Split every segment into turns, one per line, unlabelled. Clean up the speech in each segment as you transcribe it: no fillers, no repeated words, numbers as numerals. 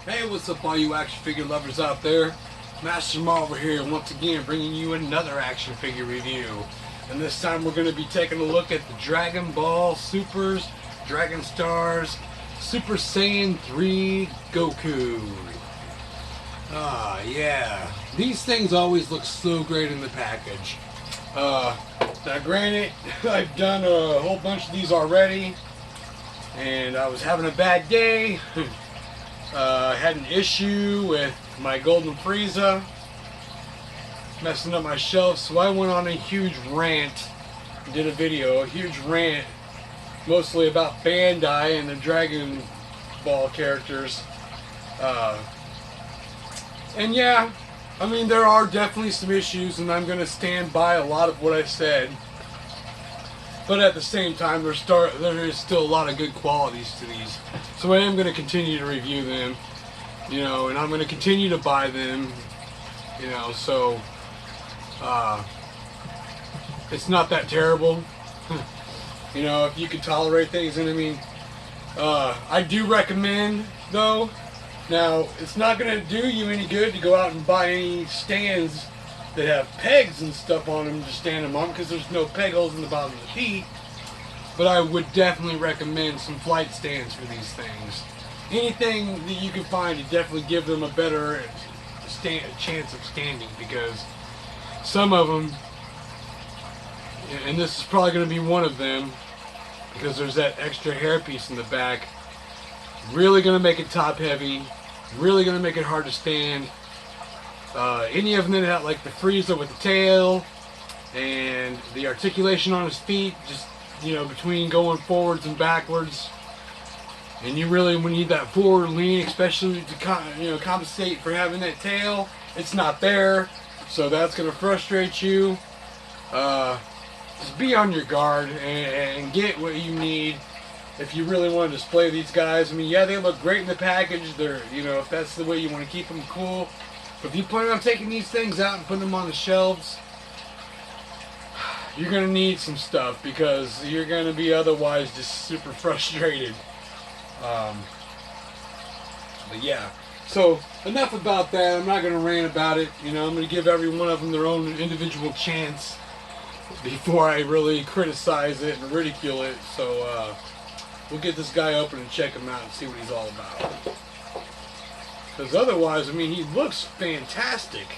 Hey, what's up all you action figure lovers out there? Master Marvel here, once again bringing you another action figure review. And this time we're going to be taking a look at the Dragon Ball Supers, Dragon Stars, Super Saiyan 3 Goku. Yeah. These things always look so great in the package. Now granted, I've done a whole bunch of these already, and I was having a bad day. I had an issue with my Golden Frieza messing up my shelf, so I went on a huge rant, did a huge rant, mostly about Bandai and the Dragon Ball characters. And yeah, I mean, there are definitely some issues, and I'm going to stand by a lot of what I said. But at the same time, there is still a lot of good qualities to these. So I am going to continue to review them, you know, and I'm going to continue to buy them, you know, so it's not that terrible. You know, if you can tolerate things. And I mean, I do recommend, though, now it's not going to do you any good to go out and buy any stands that have pegs and stuff on them to stand them on, because there's no peg holes in the bottom of the feet. But I would definitely recommend some flight stands for these things. Anything that you can find to definitely give them a better chance of standing, because some of them, and this is probably going to be one of them, because there's that extra hairpiece in the back, really going to make it top heavy, really going to make it hard to stand. Any of them that have, like the Frieza with the tail and the articulation on his feet, just, you know, between going forwards and backwards, and you really need that forward lean, especially to compensate for having that tail. It's not there, so that's going to frustrate you. Just be on your guard and get what you need if you really want to display these guys. I mean, yeah, they look great in the package. They're, you know, if that's the way you want to keep them cool. But if you plan on taking these things out and putting them on the shelves, you're going to need some stuff, because you're going to be otherwise just super frustrated. But yeah, so enough about that. I'm not going to rant about it. You know, I'm going to give every one of them their own individual chance before I really criticize it and ridicule it. So we'll get this guy open and check him out and see what he's all about. Because otherwise, I mean, he looks fantastic.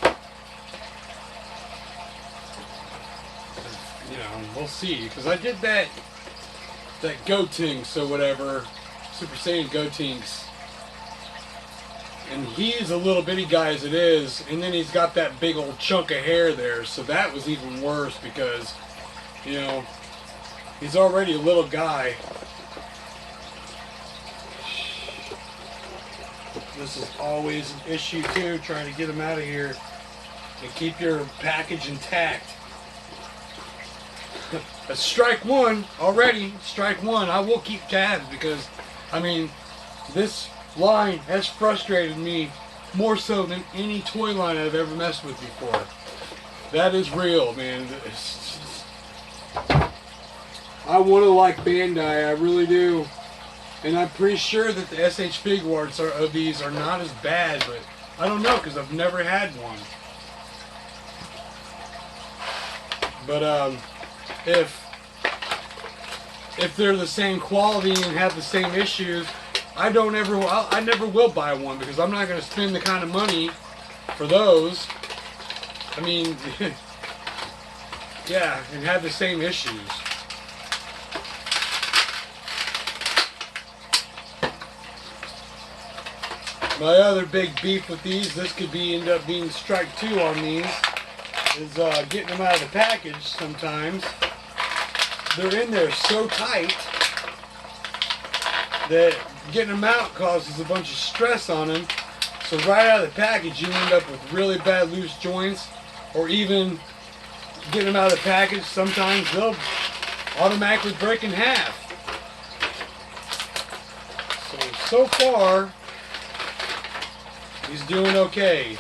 You know, we'll see. Because I did that Gotenks or whatever, Super Saiyan Gotenks, and he's a little bitty guy as it is, and then he's got that big old chunk of hair there, so that was even worse, because, you know, he's already a little guy. This is always an issue too, trying to get him out of here and keep your package intact. That's strike one already. Strike one. I will keep tabs, because, I mean, this line has frustrated me more so than any toy line I've ever messed with before. That is real, man. I want to like Bandai, I really do. And I'm pretty sure that the SH Figuarts of these are not as bad, but I don't know, because I've never had one. But if they're the same quality and have the same issues, I never will buy one, because I'm not going to spend the kind of money for those. I mean, yeah, and have the same issues. My other big beef with these, this could end up being strike two on these, is getting them out of the package sometimes. They're in there so tight that getting them out causes a bunch of stress on them. So right out of the package, you end up with really bad loose joints, or even getting them out of the package, sometimes they'll automatically break in half. So far, he's doing okay.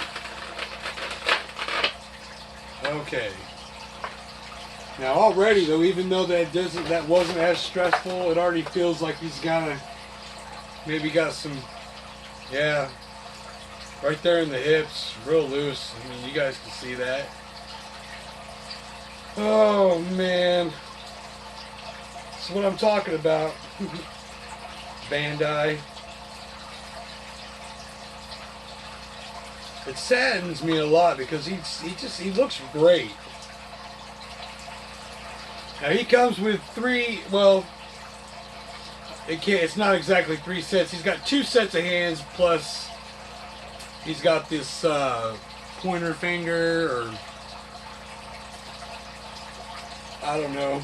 Okay. Now already though, even though that wasn't as stressful, it already feels like he's maybe got some, yeah, Right there in the hips, real loose. I mean, you guys can see that. Oh man, that's what I'm talking about. Bandai. It saddens me a lot because he looks great. Now he comes with three. Well, it's not exactly 3 sets. He's got 2 sets of hands plus he's got this pointer finger, or I don't know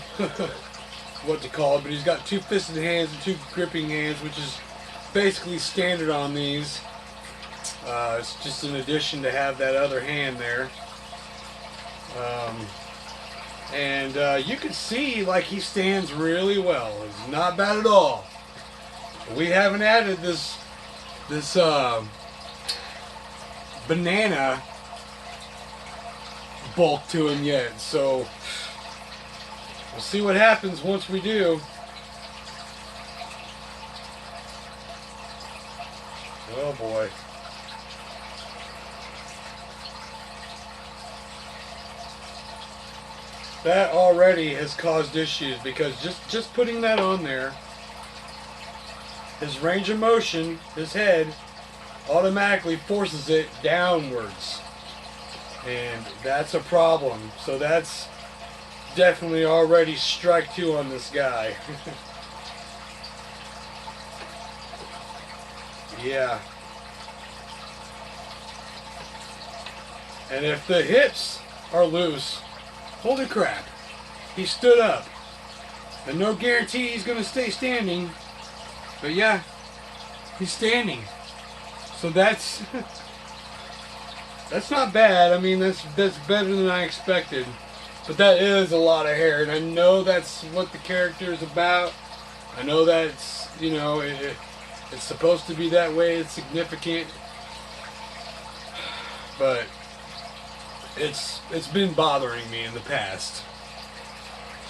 what to call it, but he's got 2 fisted hands and 2 gripping hands, which is basically standard on these. It's just an addition to have that other hand there. And you can see like he stands really well. It's not bad at all. We haven't added this banana bulk to him yet, so we'll see what happens once we do. Oh boy. That already has caused issues because just putting that on there, his range of motion, his head, automatically forces it downwards. And that's a problem. So that's definitely already strike 2 on this guy. Yeah. And if the hips are loose, holy crap, he stood up. And no guarantee he's going to stay standing. But yeah, he's standing. So that's not bad. I mean, that's better than I expected. But that is a lot of hair, and I know that's what the character is about. I know that's, you know, it's supposed to be that way. It's significant. But it's been bothering me in the past.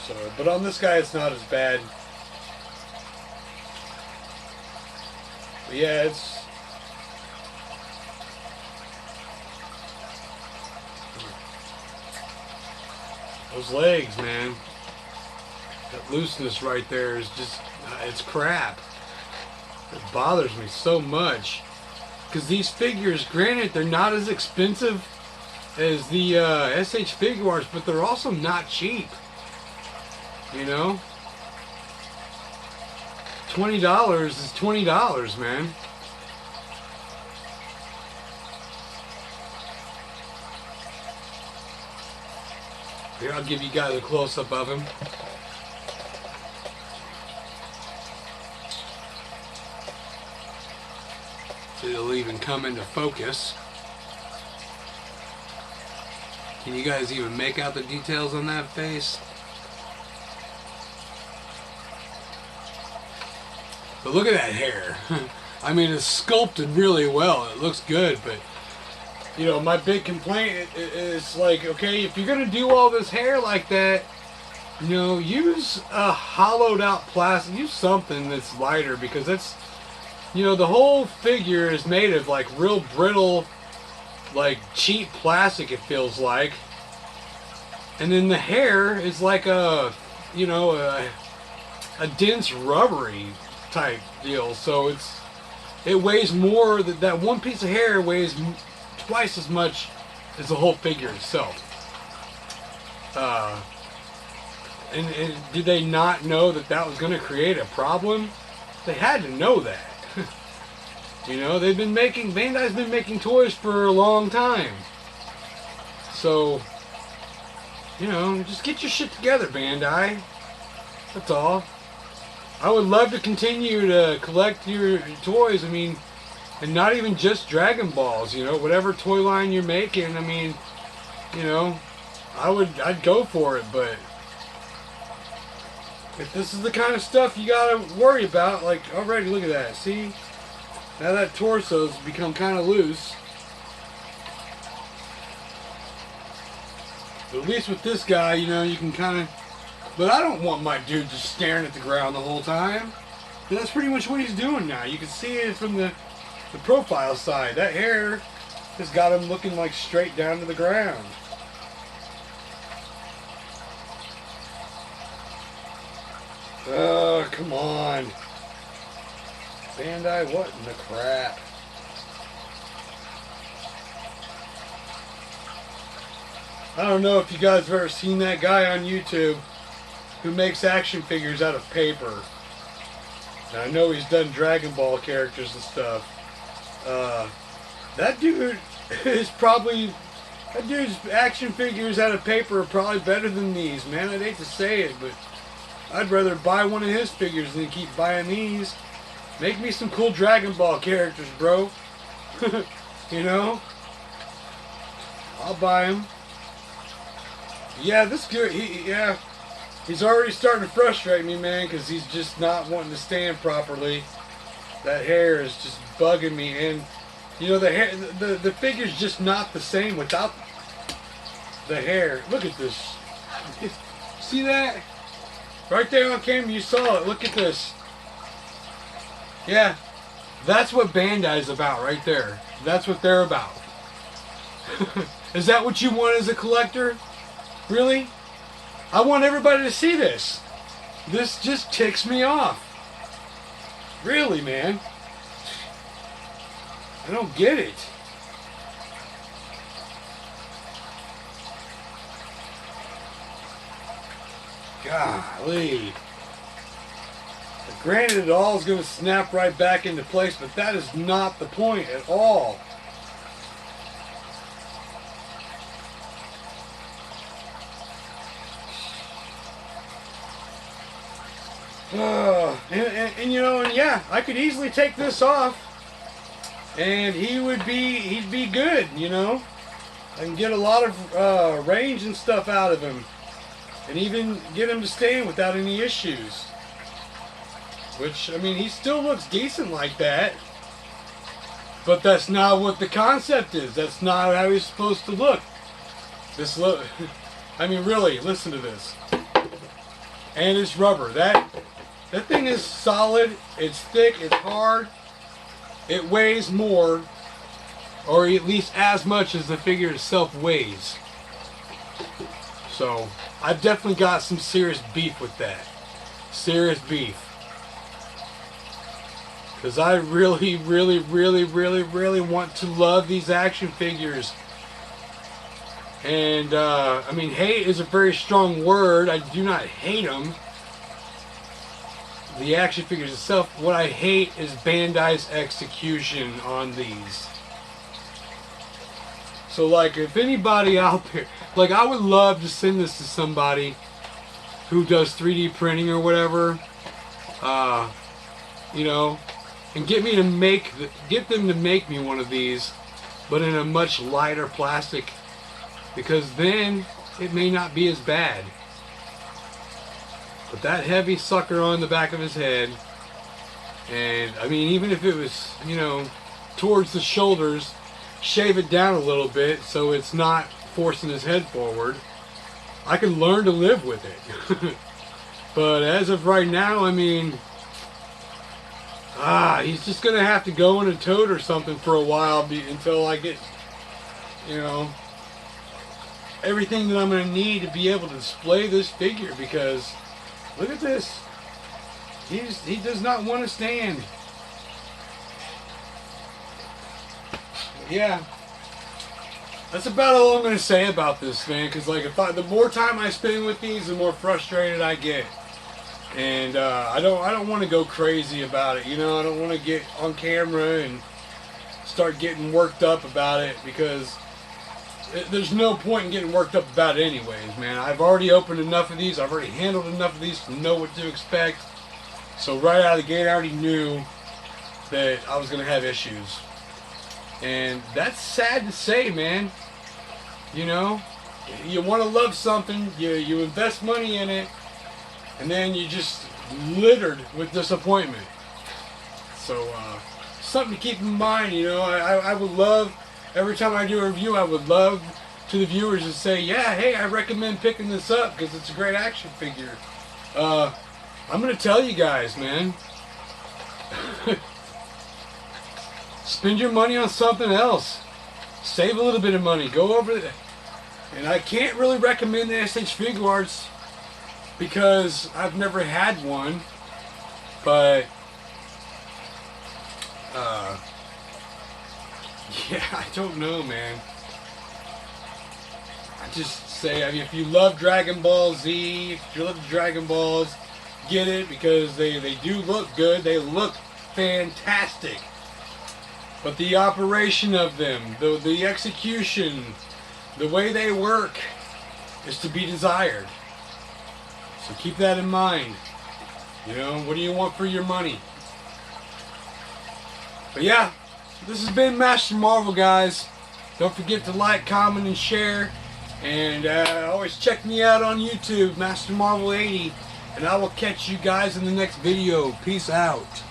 So, but on this guy, it's not as bad. But yeah, it's those legs, man. That looseness right there is just, it's crap. It bothers me so much. Because these figures, granted, they're not as expensive as the SH Figuarts, but they're also not cheap. You know? $20 is $20, man. Here, I'll give you guys a close-up of him. So it'll even come into focus. Can you guys even make out the details on that face? But look at that hair. I mean, it's sculpted really well. It looks good, but you know, my big complaint is like, okay, if you're gonna do all this hair like that, you know, use a hollowed out plastic. Use something that's lighter, because that's, you know, the whole figure is made of like real brittle, like cheap plastic, it feels like. And then the hair is like a, you know, a dense rubbery type deal. So it weighs more, that one piece of hair weighs twice as much as the whole figure itself. And did they not know that was going to create a problem? They had to know that. You know, Bandai's been making toys for a long time. So, you know, just get your shit together, Bandai. That's all. I would love to continue to collect your toys. I mean, and not even just Dragon Balls, you know, whatever toy line you're making. I mean, you know, I'd go for it, but if this is the kind of stuff you gotta worry about, like, already, look at that, see? Now that torso's become kind of loose. But at least with this guy, you know, you can kind of, but I don't want my dude just staring at the ground the whole time. But that's pretty much what he's doing now. You can see it from the the profile side. That hair has got him looking like straight down to the ground. Oh, come on. Bandai, what in the crap? I don't know if you guys have ever seen that guy on YouTube who makes action figures out of paper. Now, I know he's done Dragon Ball characters and stuff. That dude is probably... That dude's action figures out of paper are probably better than these, man. I'd hate to say it, but I'd rather buy one of his figures than keep buying these. Make me some cool Dragon Ball characters, bro. You know? I'll buy them. Yeah, this dude, he's already starting to frustrate me, man, because he's just not wanting to stand properly. That hair is just bugging me, and you know the hair, the figure's just not the same without the hair. Look at this. See that? Right there on camera, you saw it. Look at this. Yeah, that's what Bandai's about right there. That's what they're about. Is that what you want as a collector? Really? I want everybody to see this. This just ticks me off. Really, man. I don't get it. Golly. Granted, it all is going to snap right back into place, but that is not the point at all. And you know, and yeah, I could easily take this off, and he'd be good, you know. I can get a lot of range and stuff out of him, and even get him to stand without any issues. Which, I mean, he still looks decent like that, but that's not what the concept is. That's not how he's supposed to look. This look, I mean, really, listen to this. And it's rubber. That thing is solid, it's thick, it's hard, it weighs more, or at least as much as the figure itself weighs. So, I've definitely got some serious beef with that. Serious beef. Because I really, really, really, really, really want to love these action figures. And, I mean, hate is a very strong word. I do not hate them. The action figures itself, what I hate is Bandai's execution on these. So like, if anybody out there, like, I would love to send this to somebody who does 3D printing or whatever, you know, and get them to make me one of these, but in a much lighter plastic, because then it may not be as bad. But that heavy sucker on the back of his head, and I mean, even if it was, you know, towards the shoulders, shave it down a little bit so it's not forcing his head forward, I can learn to live with it. But as of right now, I mean, he's just gonna have to go in a tote or something for a while until I get, you know, everything that I'm gonna need to be able to display this figure, because look at this. He does not want to stand. Yeah. That's about all I'm going to say about this, man. Because like, the more time I spend with these, the more frustrated I get. And I don't want to go crazy about it. You know, I don't want to get on camera and start getting worked up about it, because there's no point in getting worked up about it anyways, man. I've already opened enough of these. I've already handled enough of these to know what to expect. So right out of the gate, I already knew that I was going to have issues. And that's sad to say, man. You know, you want to love something, you invest money in it, and then you just littered with disappointment. So, something to keep in mind, you know. I would love, every time I do a review, I would love to the viewers to say, yeah, hey, I recommend picking this up because it's a great action figure. I'm going to tell you guys, man. spend your money on something else. Save a little bit of money. Go over it. And I can't really recommend the SH Figure Arts because I've never had one. But yeah, I don't know, man. I just say, I mean, if you love Dragon Ball Z, if you love the Dragon Balls, get it, because they do look good. They look fantastic. But the operation of them, the execution, the way they work is to be desired. So keep that in mind. You know, what do you want for your money? But yeah, this has been Master Marvel, guys. Don't forget to like, comment, and share. And always check me out on YouTube, MasterMarvel80. And I will catch you guys in the next video. Peace out.